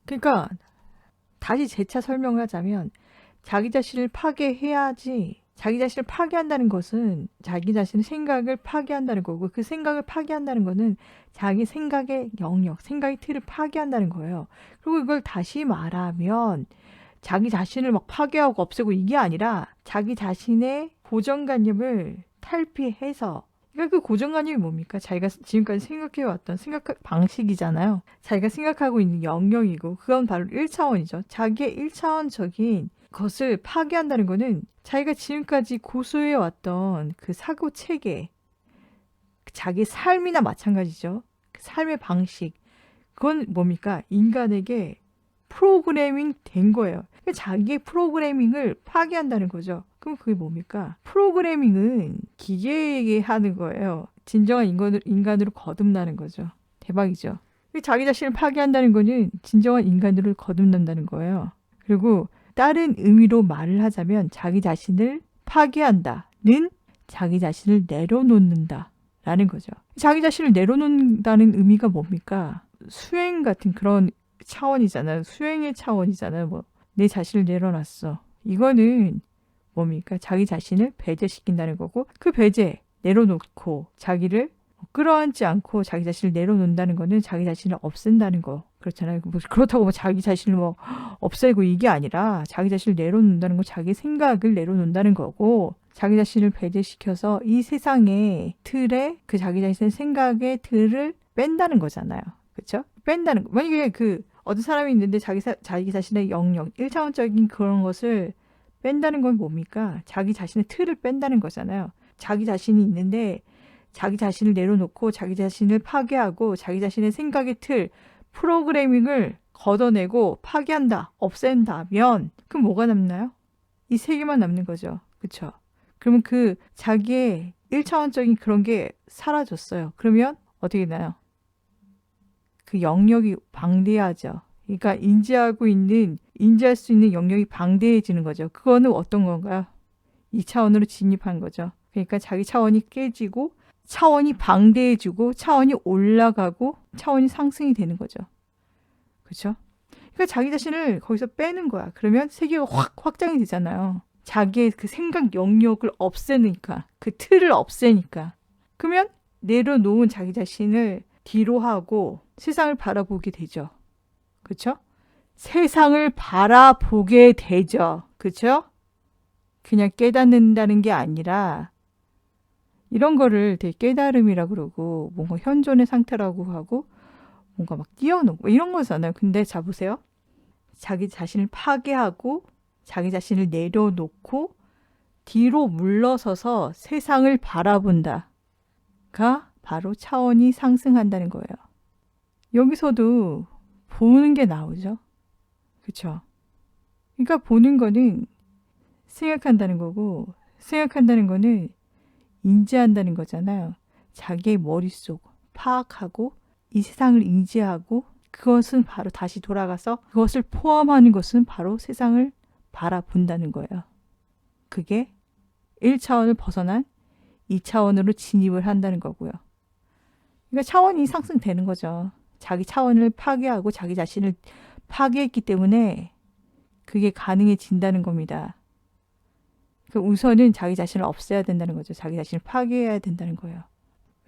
그러니까 다시 재차 설명을 하자면 자기 자신을 파괴해야지. 자기 자신을 파괴한다는 것은 자기 자신의 생각을 파괴한다는 거고, 그 생각을 파괴한다는 것은 자기 생각의 영역, 생각의 틀을 파괴한다는 거예요. 그리고 이걸 다시 말하면 자기 자신을 막 파괴하고 없애고 이게 아니라 자기 자신의 고정관념을 탈피해서, 그러니까 그 고정관념이 뭡니까? 자기가 지금까지 생각해왔던 생각 방식이잖아요. 자기가 생각하고 있는 영역이고, 그건 바로 1차원이죠. 자기의 1차원적인 것을 파괴한다는 거는 자기가 지금까지 고수해왔던 그 사고 체계, 자기 삶이나 마찬가지죠. 그 삶의 방식, 그건 뭡니까? 인간에게 프로그래밍 된 거예요. 그러니까 자기의 프로그래밍을 파괴한다는 거죠. 그럼 그게 뭡니까? 프로그래밍은 기계에게 하는 거예요. 진정한 인간으로 거듭나는 거죠. 대박이죠. 자기 자신을 파괴한다는 거는 진정한 인간으로 거듭난다는 거예요. 그리고 다른 의미로 말을 하자면 자기 자신을 파괴한다는 자기 자신을 내려놓는다 라는 거죠. 자기 자신을 내려놓는다는 의미가 뭡니까? 수행 같은 그런 차원이잖아요. 수행의 차원이잖아요. 뭐 내 자신을 내려놨어. 이거는 뭡니까? 자기 자신을 배제시킨다는 거고, 그 배제 내려놓고 자기를 끌어안지 않고 자기 자신을 내려놓는다는 거는 자기 자신을 없앤다는 거. 그렇잖아요. 뭐 그렇다고 뭐 자기 자신을 뭐 없애고 이게 아니라 자기 자신을 내려놓는다는 거, 자기 생각을 내려놓는다는 거고, 자기 자신을 배제시켜서 이 세상의 틀에 그 자기 자신의 생각의 틀을 뺀다는 거잖아요. 그렇죠? 뺀다는 거. 만약에 그 어떤 사람이 있는데 자기 자신의 영역, 1차원적인 그런 것을 뺀다는 건 뭡니까? 자기 자신의 틀을 뺀다는 거잖아요. 자기 자신이 있는데 자기 자신을 내려놓고 자기 자신을 파괴하고 자기 자신의 생각의 틀, 프로그래밍을 걷어내고 파괴한다, 없앤다면 그럼 뭐가 남나요? 이 세 개만 남는 거죠. 그렇죠? 그러면 그 자기의 1차원적인 그런 게 사라졌어요. 그러면 어떻게 되나요? 그 영역이 방대하죠. 그러니까 인지할 수 있는 영역이 방대해지는 거죠. 그거는 어떤 건가요? 2차원으로 진입한 거죠. 그러니까 자기 차원이 깨지고 차원이 방대해지고 차원이 올라가고 차원이 상승이 되는 거죠. 그렇죠? 그러니까 자기 자신을 거기서 빼는 거야. 그러면 세계가 확 확장이 되잖아요. 자기의 그 생각 영역을 없애니까, 그 틀을 없애니까. 그러면 내려놓은 자기 자신을 뒤로 하고 세상을 바라보게 되죠. 그렇죠? 세상을 바라보게 되죠. 그렇죠? 그냥 깨닫는다는 게 아니라 이런 거를 되게 깨달음이라고 그러고 뭔가 현존의 상태라고 하고 뭔가 막 뛰어넘고 이런 거잖아요. 근데 자 보세요. 자기 자신을 파괴하고 자기 자신을 내려놓고 뒤로 물러서서 세상을 바라본다가 바로 차원이 상승한다는 거예요. 여기서도 보는 게 나오죠. 그렇죠? 그러니까 보는 거는 생각한다는 거고, 생각한다는 거는 인지한다는 거잖아요. 자기의 머릿속 파악하고 이 세상을 인지하고 그것은 바로 다시 돌아가서 그것을 포함하는 것은 바로 세상을 바라본다는 거예요. 그게 1차원을 벗어난 2차원으로 진입을 한다는 거고요. 그러니까 차원이 상승되는 거죠. 자기 차원을 파괴하고 자기 자신을 파괴했기 때문에 그게 가능해진다는 겁니다. 그러니까 우선은 자기 자신을 없애야 된다는 거죠. 자기 자신을 파괴해야 된다는 거예요.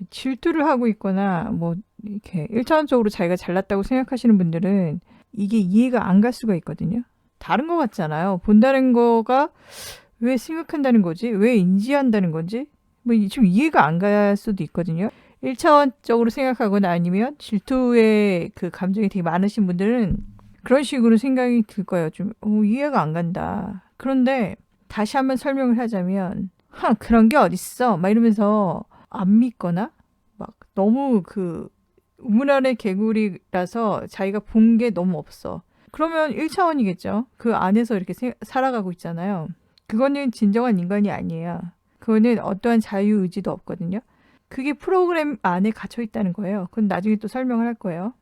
질투를 하고 있거나 뭐 이렇게 1차원적으로 자기가 잘났다고 생각하시는 분들은 이게 이해가 안 갈 수가 있거든요. 다른 것 같잖아요. 본다는 거가 왜 생각한다는 거지? 왜 인지한다는 건지? 뭐 좀 이해가 안 갈 수도 있거든요. 1차원적으로 생각하거나 아니면 질투의 그 감정이 되게 많으신 분들은 그런 식으로 생각이 들 거예요. 좀 이해가 안 간다. 그런데 다시 한번 설명을 하자면 그런 게 어딨어? 막 이러면서 안 믿거나 막 너무 그 우물 안의 개구리라서 자기가 본 게 너무 없어. 그러면 1차원이겠죠. 그 안에서 이렇게 살아가고 있잖아요. 그거는 진정한 인간이 아니에요. 그거는 어떠한 자유의지도 없거든요. 그게 프로그램 안에 갇혀 있다는 거예요. 그건 나중에 또 설명을 할 거예요.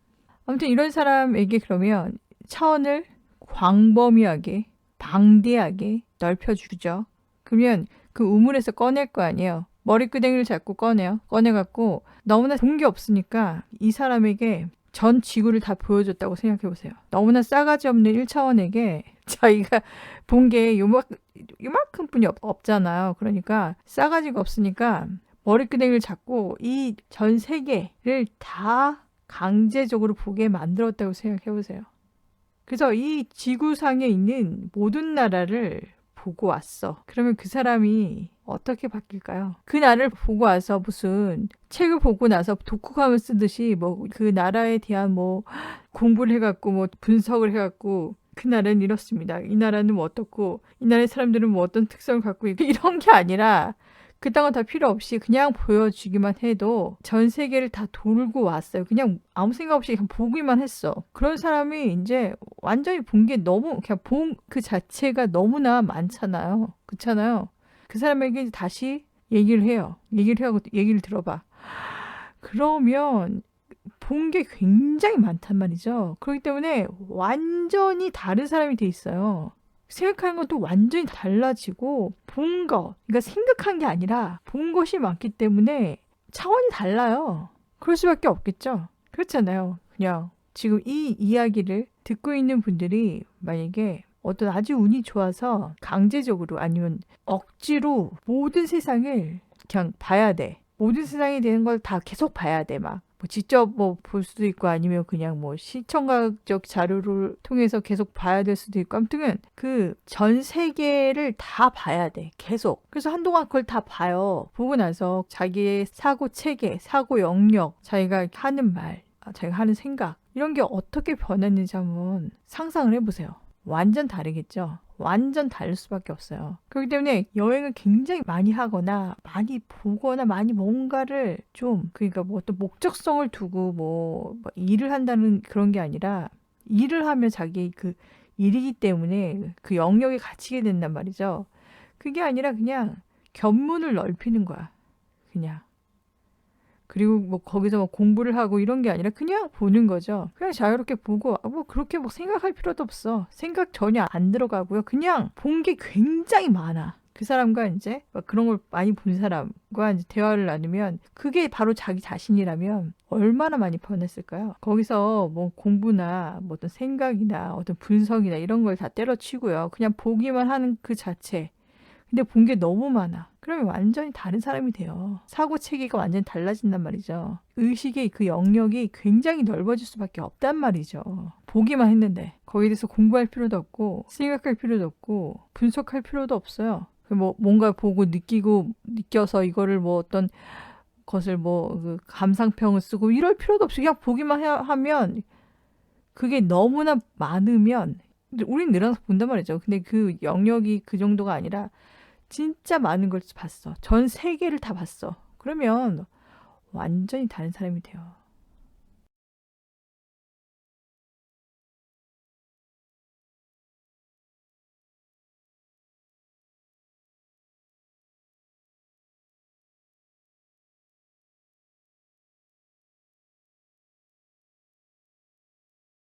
아무튼 이런 사람에게 그러면 차원을 광범위하게 방대하게 넓혀주죠. 그러면 그 우물에서 꺼낼 거 아니에요. 머리끄댕이를 잡고 꺼내요. 꺼내갖고 너무나 본 게 없으니까 이 사람에게 전 지구를 다 보여줬다고 생각해 보세요. 너무나 싸가지 없는 1차원에게 자기가 본 게 요만큼뿐이 없잖아요. 그러니까 싸가지가 없으니까 머리끄댕이를 잡고 이 전 세계를 다 강제적으로 보게 만들었다고 생각해 보세요. 그래서 이 지구상에 있는 모든 나라를 보고 왔어. 그러면 그 사람이 어떻게 바뀔까요? 그 나라를 보고 와서 무슨 책을 보고 나서 독후감을 쓰듯이 뭐 그 나라에 대한 뭐 공부를 해갖고 뭐 분석을 해갖고 그 나라는 이렇습니다. 이 나라는 뭐 어떻고 이 나라의 사람들은 뭐 어떤 특성을 갖고 있고 이런 게 아니라 그딴 거 다 필요 없이 그냥 보여주기만 해도 전 세계를 다 돌고 왔어요. 그냥 아무 생각 없이 그냥 보기만 했어. 그런 사람이 이제 완전히 본 게 너무 그냥 본 그 자체가 너무나 많잖아요. 그렇잖아요. 그 사람에게 다시 얘기를 해요. 얘기를 하고 얘기를 들어봐. 그러면 본 게 굉장히 많단 말이죠. 그렇기 때문에 완전히 다른 사람이 돼 있어요. 생각하는 것도 완전히 달라지고 본 거, 그러니까 생각한 게 아니라 본 것이 많기 때문에 차원이 달라요. 그럴 수밖에 없겠죠. 그렇잖아요. 그냥 지금 이 이야기를 듣고 있는 분들이 만약에 어떤 아주 운이 좋아서 강제적으로 아니면 억지로 모든 세상을 그냥 봐야 돼. 모든 세상이 되는 걸 다 계속 봐야 돼. 막 뭐 직접 뭐 볼 수도 있고 아니면 그냥 뭐 시청각 자료를 통해서 계속 봐야 될 수도 있고 아무튼 그 전 세계를 다 봐야 돼. 계속. 그래서 한동안 그걸 다 봐요. 보고 나서 자기의 사고 체계, 사고 영역, 자기가 하는 말, 자기가 하는 생각 이런 게 어떻게 변했는지 한번 상상을 해보세요. 완전 다르겠죠. 완전 다를 수밖에 없어요. 그렇기 때문에 여행을 굉장히 많이 하거나 많이 보거나 많이 뭔가를 좀 그러니까 뭐 어떤 목적성을 두고 뭐 일을 한다는 그런 게 아니라 일을 하면 자기 그 일이기 때문에 그 영역에 갇히게 된단 말이죠. 그게 아니라 그냥 견문을 넓히는 거야. 그냥. 그리고 뭐 거기서 뭐 공부를 하고 이런 게 아니라 그냥 보는 거죠. 그냥 자유롭게 보고 뭐 그렇게 뭐 생각할 필요도 없어. 생각 전혀 안 들어가고요. 그냥 본 게 굉장히 많아. 그 사람과 이제 그런 걸 많이 본 사람과 이제 대화를 나누면 그게 바로 자기 자신이라면 얼마나 많이 변했을까요? 거기서 뭐 공부나 뭐 어떤 생각이나 어떤 분석이나 이런 걸 다 때려치고요. 그냥 보기만 하는 그 자체. 근데 본 게 너무 많아. 그러면 완전히 다른 사람이 돼요. 사고 체계가 완전히 달라진단 말이죠. 의식의 그 영역이 굉장히 넓어질 수밖에 없단 말이죠. 보기만 했는데 거기에 대해서 공부할 필요도 없고 생각할 필요도 없고 분석할 필요도 없어요. 뭐 뭔가 보고 느끼고 느껴서 이거를 뭐 어떤 것을 뭐 그 감상평을 쓰고 이럴 필요도 없이 그냥 보기만 하면 그게 너무나 많으면 우린 늘어나서 본단 말이죠. 근데 그 영역이 그 정도가 아니라 진짜 많은 걸 봤어. 전 세계를 다 봤어. 그러면 완전히 다른 사람이 돼요.